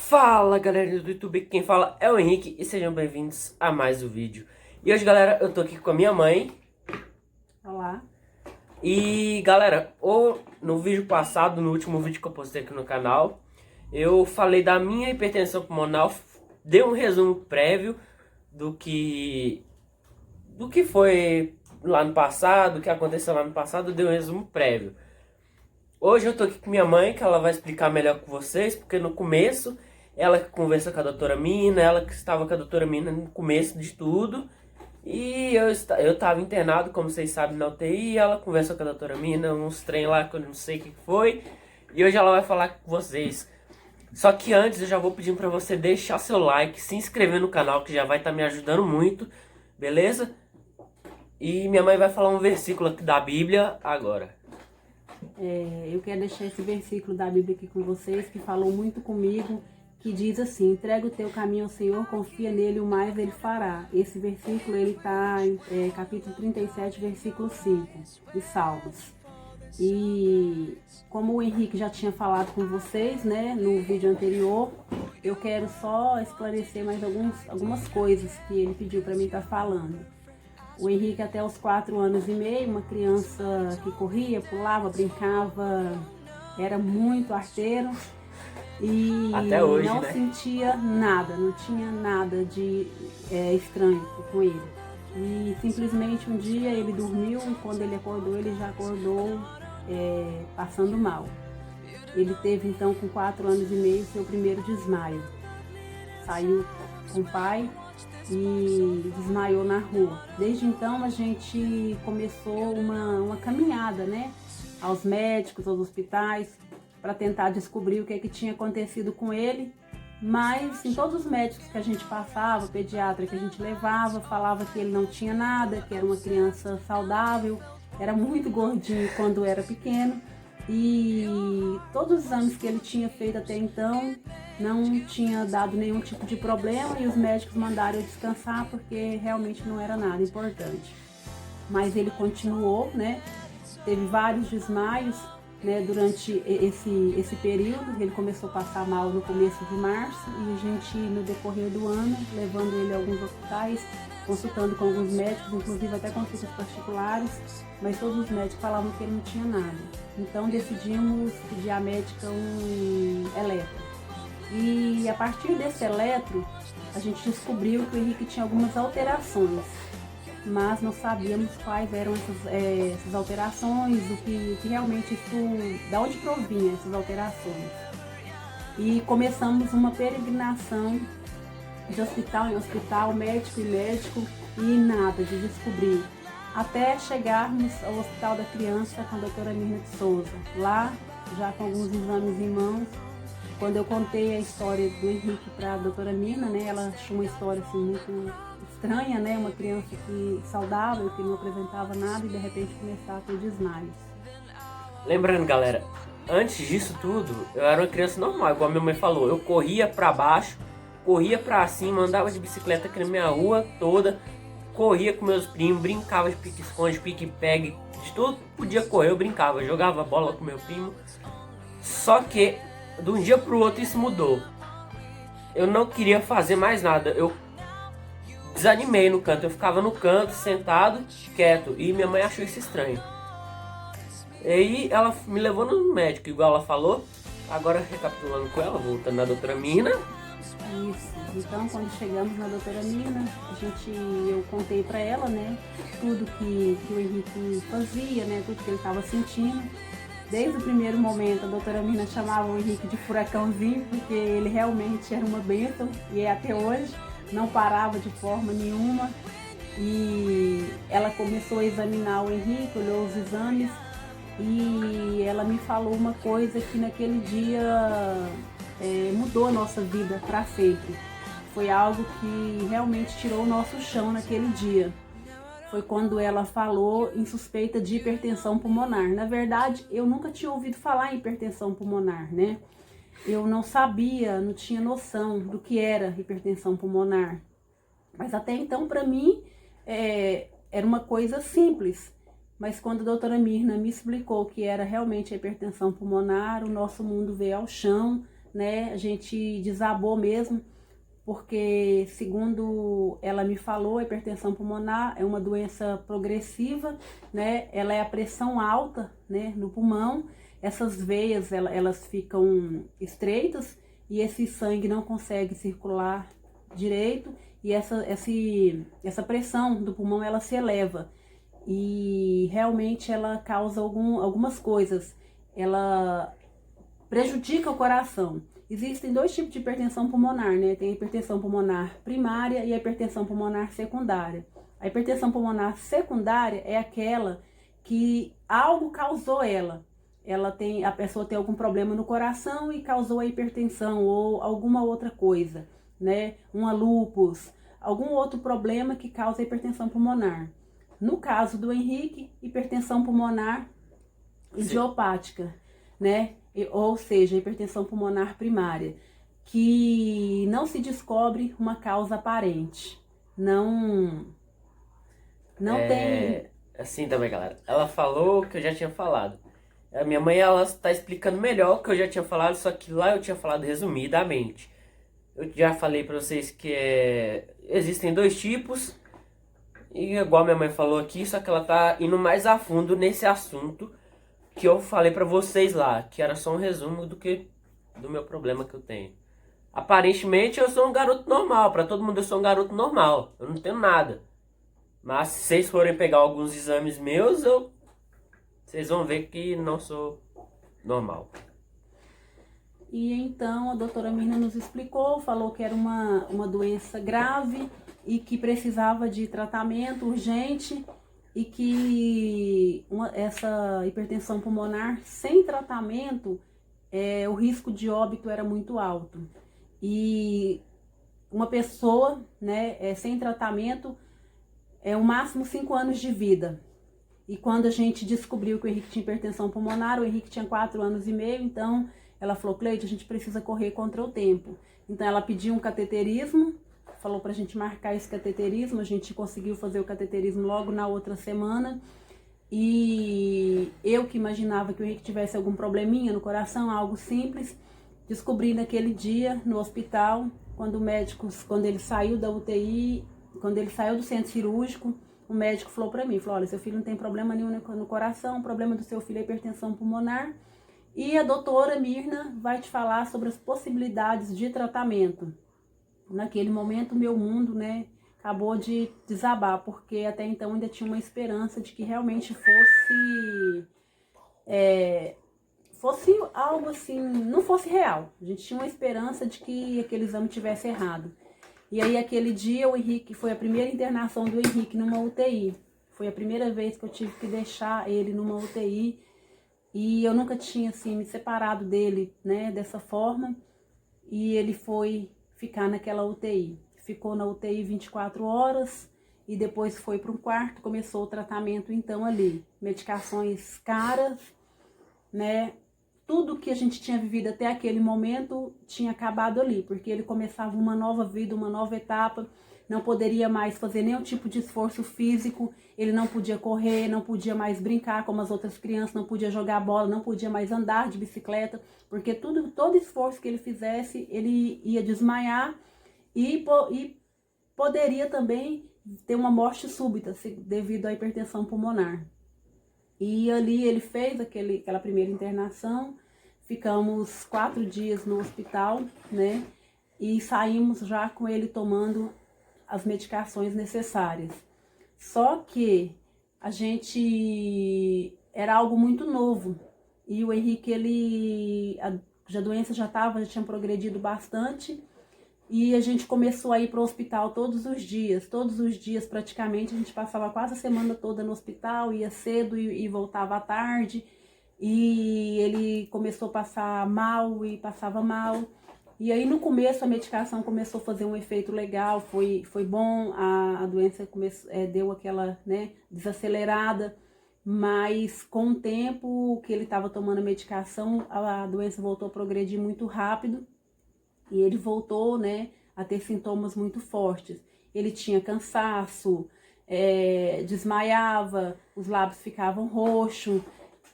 Fala galera do YouTube, quem fala é o Henrique e sejam bem-vindos a mais um vídeo. E hoje galera, eu tô aqui com a minha mãe. Olá. E galera, no vídeo passado, no último vídeo que eu postei aqui no canal, eu falei da minha hipertensão pulmonar, dei um resumo prévio do que foi lá no passado, o que aconteceu lá no passado, dei um resumo prévio. Hoje eu tô aqui com minha mãe, que ela vai explicar melhor com vocês, porque no começo ela que conversou com a doutora Mina, ela que estava com a doutora Mina no começo de tudo. E eu tava internado, como vocês sabem, na UTI, e ela conversou com a doutora Mina, uns trem lá que eu não sei o que foi. E hoje ela vai falar com vocês. Só que antes eu já vou pedindo pra você deixar seu like, se inscrever no canal, que já vai estar me ajudando muito, beleza? E minha mãe vai falar um versículo aqui da Bíblia agora. Eu quero deixar esse versículo da Bíblia aqui com vocês, que falou muito comigo, que diz assim: entrega o teu caminho ao Senhor, confia nele, o mais ele fará. Esse versículo ele está em capítulo 37, versículo 5, de Salmos. E como o Henrique já tinha falado com vocês, né, no vídeo anterior, eu quero só esclarecer mais algumas coisas que ele pediu para mim estar falando. O Henrique, até os 4 anos e meio, uma criança que corria, pulava, brincava, era muito arteiro e Até hoje, não né? sentia nada, não tinha nada de estranho com ele. E simplesmente um dia ele dormiu e quando ele acordou, ele já acordou passando mal. Ele teve então com 4 anos e meio seu primeiro desmaio. Saiu com o pai e desmaiou na rua. Desde então a gente começou uma caminhada, né, aos médicos, aos hospitais, para tentar descobrir o que tinha acontecido com ele. Mas em todos os médicos que a gente passava, pediatra que a gente levava, falava que ele não tinha nada, que era uma criança saudável, era muito gordinho quando era pequeno. E todos os exames que ele tinha feito até então não tinha dado nenhum tipo de problema e os médicos mandaram eu descansar porque realmente não era nada importante. Mas ele continuou, né? Teve vários desmaios, né, durante esse período. Ele começou a passar mal no começo de março e a gente, no decorrer do ano, levando ele a alguns hospitais, consultando com alguns médicos, inclusive até consultas particulares, mas todos os médicos falavam que ele não tinha nada. Então decidimos pedir à médica um eletro. E a partir desse eletro, a gente descobriu que o Henrique tinha algumas alterações, mas não sabíamos quais eram essas alterações, o que realmente isso, de onde provinha essas alterações. E começamos uma peregrinação de hospital em hospital, médico em médico, e nada de descobrir. Até chegarmos ao Hospital da Criança com a doutora Mirna de Souza. Lá, já com alguns exames em mãos, quando eu contei a história do Henrique para a doutora Mirna, né, ela achou uma história assim, muito estranha, né, uma criança saudável, que não apresentava nada e de repente começava a ter desmaios. Lembrando galera, antes disso tudo, eu era uma criança normal, igual a minha mãe falou. Eu corria pra baixo, corria pra cima, andava de bicicleta aqui na minha rua toda, corria com meus primos, brincava de pique-esconde, pique-pegue, de tudo podia correr, eu brincava, jogava bola com meu primo. Só que, de um dia pro outro, isso mudou. Eu não queria fazer mais nada, eu desanimei no canto, eu ficava no canto, sentado, quieto, e minha mãe achou isso estranho. E aí ela me levou no médico, igual ela falou. Agora recapitulando com ela, voltando na doutora Mina. Isso. Então, quando chegamos na doutora Mina, eu contei para ela, né, tudo que o Henrique fazia, né, tudo que ele estava sentindo. Desde o primeiro momento, a doutora Mina chamava o Henrique de furacãozinho, porque ele realmente era uma bênção, e é até hoje, não parava de forma nenhuma. E ela começou a examinar o Henrique, olhou os exames, e ela me falou uma coisa que naquele dia mudou a nossa vida para sempre. Foi algo que realmente tirou o nosso chão naquele dia. Foi quando ela falou em suspeita de hipertensão pulmonar. Na verdade, eu nunca tinha ouvido falar em hipertensão pulmonar, né? Eu não sabia, não tinha noção do que era hipertensão pulmonar. Mas até então, para mim, era uma coisa simples. Mas quando a doutora Mirna me explicou que era realmente a hipertensão pulmonar, o nosso mundo veio ao chão, né? A gente desabou mesmo, porque segundo ela me falou, a hipertensão pulmonar é uma doença progressiva, né? Ela é a pressão alta, né, no pulmão. Essas veias, elas ficam estreitas e esse sangue não consegue circular direito e essa pressão do pulmão, ela se eleva e realmente ela causa algumas coisas. Ela prejudica o coração. Existem dois tipos de hipertensão pulmonar, né? Tem a hipertensão pulmonar primária e a hipertensão pulmonar secundária. A hipertensão pulmonar secundária é aquela que algo causou ela. A pessoa tem algum problema no coração e causou a hipertensão ou alguma outra coisa, né? Uma lúpus, algum outro problema que causa a hipertensão pulmonar. No caso do Henrique, hipertensão pulmonar idiopática, né? Ou seja, hipertensão pulmonar primária, que não se descobre uma causa aparente. Não tem... Assim também, galera. Ela falou o que eu já tinha falado. A minha mãe, ela está explicando melhor o que eu já tinha falado, só que lá eu tinha falado resumidamente. Eu já falei pra vocês que existem dois tipos, e igual minha mãe falou aqui, só que ela tá indo mais a fundo nesse assunto que eu falei pra vocês lá, que era só um resumo do meu problema que eu tenho. Aparentemente eu sou um garoto normal, pra todo mundo eu sou um garoto normal, eu não tenho nada. Mas se vocês forem pegar alguns exames meus, vocês vão ver que não sou normal. E então a doutora Mirna nos explicou, falou que era uma doença grave e que precisava de tratamento urgente e que essa hipertensão pulmonar sem tratamento, o risco de óbito era muito alto. E uma pessoa, né, sem tratamento, o máximo 5 anos de vida. E quando a gente descobriu que o Henrique tinha hipertensão pulmonar, o Henrique tinha 4 anos e meio, então ela falou: Cleide, a gente precisa correr contra o tempo. Então ela pediu um cateterismo, falou pra gente marcar esse cateterismo, a gente conseguiu fazer o cateterismo logo na outra semana. E eu que imaginava que o Henrique tivesse algum probleminha no coração, algo simples, descobri naquele dia no hospital, quando ele saiu da UTI, quando ele saiu do centro cirúrgico, o médico falou pra mim, falou: olha, seu filho não tem problema nenhum no coração, o problema do seu filho é hipertensão pulmonar, e a doutora Mirna vai te falar sobre as possibilidades de tratamento. Naquele momento, meu mundo, né, acabou de desabar, porque até então ainda tinha uma esperança de que realmente fosse algo assim, não fosse real. A gente tinha uma esperança de que aquele exame tivesse errado. E aí aquele dia o Henrique, foi a primeira internação do Henrique numa UTI. Foi a primeira vez que eu tive que deixar ele numa UTI. E eu nunca tinha assim me separado dele, né, dessa forma. E ele foi ficar naquela UTI. Ficou na UTI 24 horas e depois foi para um quarto, começou o tratamento então ali. Medicações caras, né? Tudo que a gente tinha vivido até aquele momento tinha acabado ali, porque ele começava uma nova vida, uma nova etapa, não poderia mais fazer nenhum tipo de esforço físico, ele não podia correr, não podia mais brincar como as outras crianças, não podia jogar bola, não podia mais andar de bicicleta, porque todo esforço que ele fizesse, ele ia desmaiar e poderia também ter uma morte súbita devido à hipertensão pulmonar. E ali ele fez aquela primeira internação, ficamos 4 dias no hospital, né? E saímos já com ele tomando as medicações necessárias. Só que a era algo muito novo. E o Henrique, a doença já tinha progredido bastante. E a gente começou a ir para o hospital todos os dias praticamente, a gente passava quase a semana toda no hospital, ia cedo e voltava à tarde, e ele começou a passar mal e passava mal, e aí no começo a medicação começou a fazer um efeito legal, foi bom, a doença deu aquela, né, desacelerada, mas com o tempo que ele estava tomando a medicação, a doença voltou a progredir muito rápido, e ele voltou, né, a ter sintomas muito fortes. Ele tinha cansaço, desmaiava, os lábios ficavam roxos.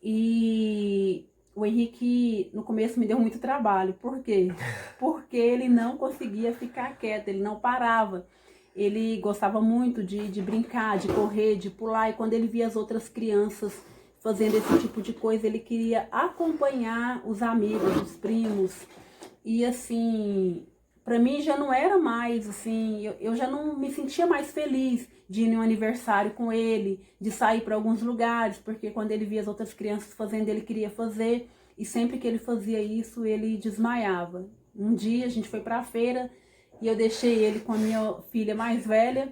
E o Henrique no começo me deu muito trabalho. Por quê? Porque ele não conseguia ficar quieto, ele não parava. Ele gostava muito de brincar, de correr, de pular, e quando ele via as outras crianças fazendo esse tipo de coisa, ele queria acompanhar os amigos, os primos. E assim, para mim já não era mais assim, eu já não me sentia mais feliz de ir no aniversário com ele, de sair para alguns lugares, porque quando ele via as outras crianças fazendo, ele queria fazer, e sempre que ele fazia isso, ele desmaiava. Um dia a gente foi para a feira e eu deixei ele com a minha filha mais velha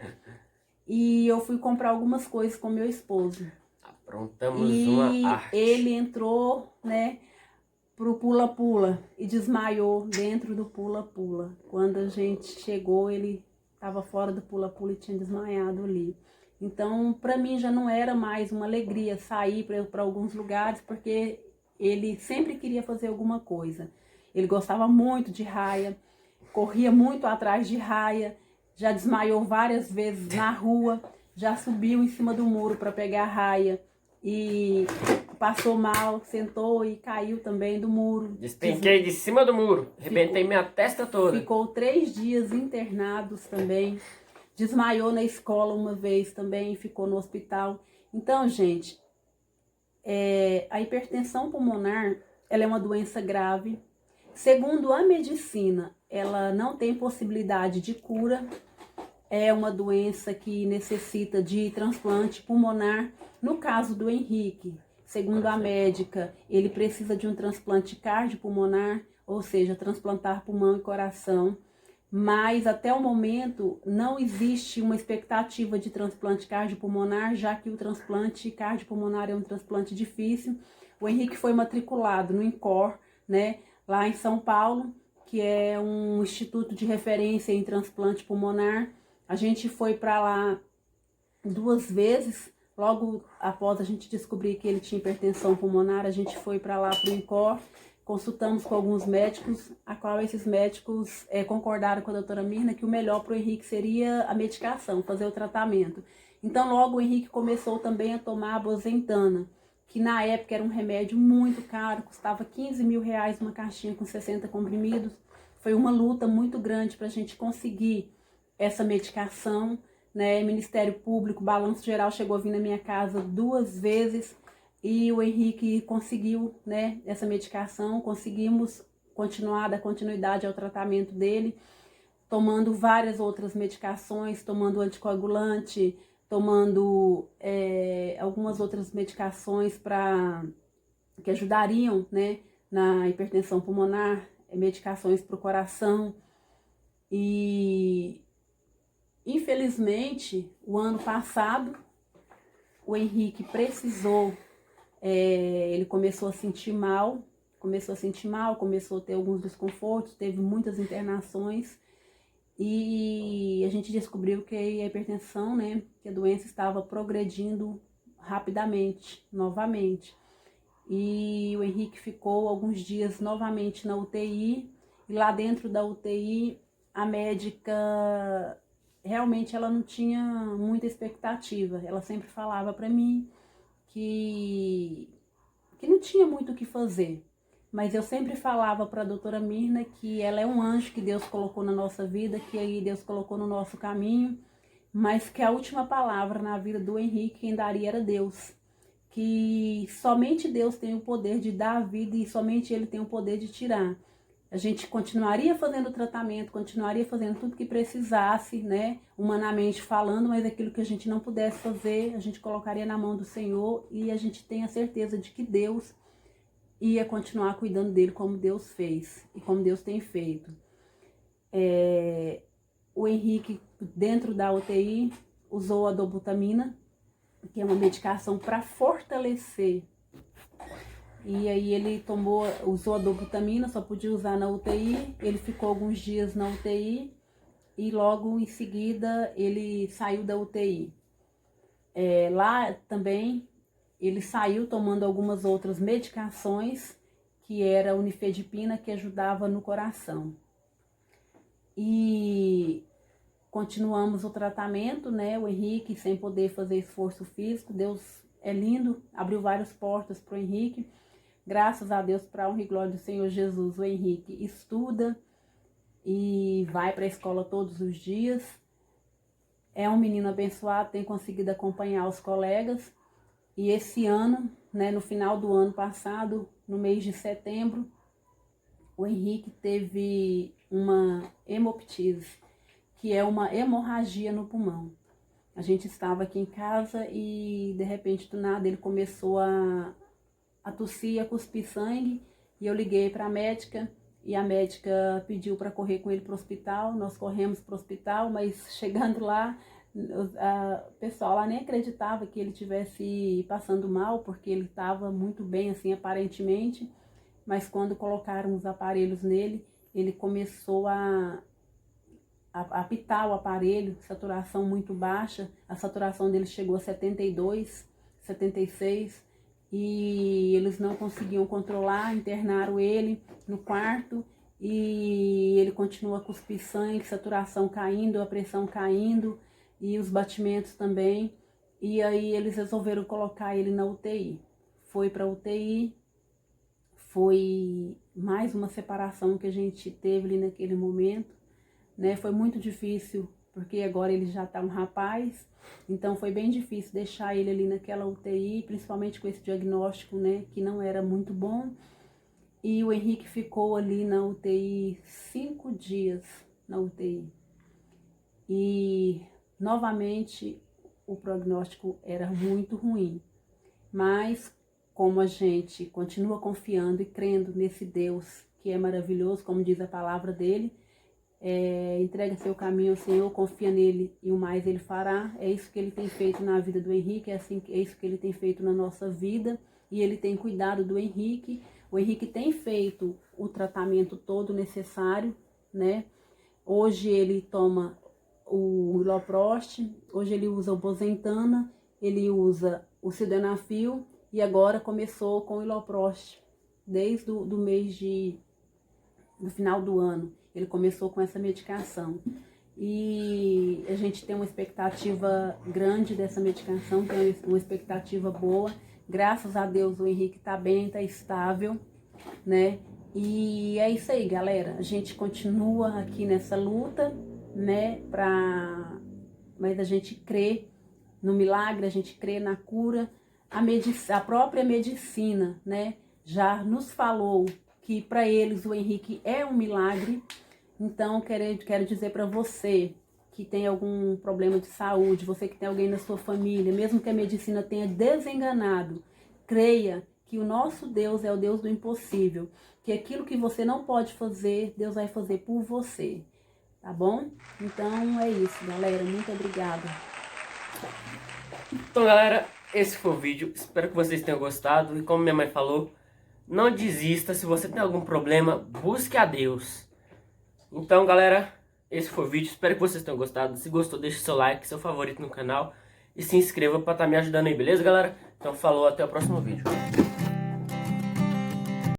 e eu fui comprar algumas coisas com meu esposo. Aprontamos uma E arte. ele entrou, né, pro pula-pula e desmaiou dentro do pula-pula. Quando a gente chegou, ele estava fora do pula-pula e tinha desmaiado ali. Então, para mim já não era mais uma alegria sair para alguns lugares, porque ele sempre queria fazer alguma coisa. Ele gostava muito de raia, corria muito atrás de raia, já desmaiou várias vezes na rua, já subiu em cima do muro para pegar a raia e passou mal, sentou e caiu também do muro. Despenquei de cima do muro, arrebentei minha testa toda. Ficou 3 dias internados também. Desmaiou na escola uma vez também, ficou no hospital. Então, gente, a hipertensão pulmonar, ela é uma doença grave. Segundo a medicina, ela não tem possibilidade de cura. É uma doença que necessita de transplante pulmonar. No caso do Henrique, segundo a médica, ele precisa de um transplante cardiopulmonar, ou seja, transplantar pulmão e coração. Mas até o momento não existe uma expectativa de transplante cardiopulmonar, já que o transplante cardiopulmonar é um transplante difícil. O Henrique foi matriculado no INCOR, né, lá em São Paulo, que é um instituto de referência em transplante pulmonar. A gente foi para lá 2 vezes, logo após a gente descobrir que ele tinha hipertensão pulmonar, a gente foi para lá para o INCOR, consultamos com alguns médicos, a qual esses médicos concordaram com a doutora Mirna que o melhor para o Henrique seria a medicação, fazer o tratamento. Então logo o Henrique começou também a tomar a Bozentana, que na época era um remédio muito caro, custava 15 mil reais uma caixinha com 60 comprimidos. Foi uma luta muito grande para a gente conseguir essa medicação, né? Ministério Público, Balanço Geral chegou a vir na minha casa 2 vezes e o Henrique conseguiu, né, essa medicação, conseguimos dar continuidade ao tratamento dele, tomando várias outras medicações, tomando anticoagulante, tomando algumas outras medicações que ajudariam, né, na hipertensão pulmonar, medicações para o coração. E infelizmente, o ano passado, o Henrique precisou, ele começou a sentir mal, começou a ter alguns desconfortos, teve muitas internações e a gente descobriu que a hipertensão, né, que a doença estava progredindo rapidamente, novamente. E o Henrique ficou alguns dias novamente na UTI e lá dentro da UTI a médica realmente ela não tinha muita expectativa. Ela sempre falava para mim que não tinha muito o que fazer. Mas eu sempre falava para a doutora Mirna que ela é um anjo que Deus colocou na nossa vida, que aí Deus colocou no nosso caminho, mas que a última palavra na vida do Henrique quem daria era Deus. Que somente Deus tem o poder de dar a vida e somente Ele tem o poder de tirar. A gente continuaria fazendo o tratamento, continuaria fazendo tudo que precisasse, né, humanamente falando, mas aquilo que a gente não pudesse fazer, a gente colocaria na mão do Senhor e a gente tem a certeza de que Deus ia continuar cuidando dele como Deus fez e como Deus tem feito. O Henrique, dentro da UTI, usou a dobutamina, que é uma medicação para fortalecer. E aí ele usou a dobutamina, só podia usar na UTI, ele ficou alguns dias na UTI e logo em seguida ele saiu da UTI. Lá também ele saiu tomando algumas outras medicações, que era a unifedipina, que ajudava no coração. E continuamos o tratamento, né? O Henrique sem poder fazer esforço físico, Deus é lindo, abriu várias portas para o Henrique. Graças a Deus, para a honra e glória do Senhor Jesus, o Henrique estuda e vai para a escola todos os dias. É um menino abençoado, tem conseguido acompanhar os colegas. E esse ano, né, no final do ano passado, no mês de setembro, o Henrique teve uma hemoptise, que é uma hemorragia no pulmão. A gente estava aqui em casa e, de repente, do nada, ele começou a tossir, a cuspir sangue. E eu liguei para a médica e a médica pediu para correr com ele para o hospital. Nós corremos para o hospital, mas chegando lá, o pessoal lá nem acreditava que ele estivesse passando mal, porque ele estava muito bem, assim, aparentemente. Mas quando colocaram os aparelhos nele, ele começou a apitar o aparelho, saturação muito baixa. A saturação dele chegou a 72, 76, e eles não conseguiam controlar, internaram ele no quarto e ele continua a cuspir sangue, saturação caindo, a pressão caindo e os batimentos também. E aí eles resolveram colocar ele na UTI. Foi para UTI, foi mais uma separação que a gente teve ali naquele momento, né? Foi muito difícil, porque agora ele já tá um rapaz, então foi bem difícil deixar ele ali naquela UTI, principalmente com esse diagnóstico, né, que não era muito bom. E o Henrique ficou ali na UTI 5 dias na UTI. E novamente o prognóstico era muito ruim, mas como a gente continua confiando e crendo nesse Deus que é maravilhoso, como diz a palavra dele, entrega seu caminho ao Senhor, confia nele e o mais ele fará. É isso que ele tem feito na vida do Henrique, é isso que ele tem feito na nossa vida, e ele tem cuidado do Henrique. O Henrique tem feito o tratamento todo necessário, né? Hoje ele toma o Iloprost, hoje ele usa o Bozentana, ele usa o Sildenafil e agora começou com o Iloprost desde do mês do final do ano. Ele começou com essa medicação e a gente tem uma expectativa grande dessa medicação, tem uma expectativa boa. Graças a Deus o Henrique tá bem, tá estável, né? E é isso aí, galera. A gente continua aqui nessa luta, né? Mas a gente crê no milagre, a gente crê na cura. A própria medicina, né? Já nos falou que para eles o Henrique é um milagre. Então, quero dizer para você que tem algum problema de saúde, você que tem alguém na sua família, mesmo que a medicina tenha desenganado, creia que o nosso Deus é o Deus do impossível, que aquilo que você não pode fazer, Deus vai fazer por você, tá bom? Então, é isso, galera. Muito obrigada. Então, galera, esse foi o vídeo. Espero que vocês tenham gostado. E como minha mãe falou, não desista. Se você tem algum problema, busque a Deus. Então, galera, esse foi o vídeo. Espero que vocês tenham gostado. Se gostou, deixe seu like, seu favorito no canal. E se inscreva para estar me ajudando aí, beleza, galera? Então, falou, até o próximo vídeo.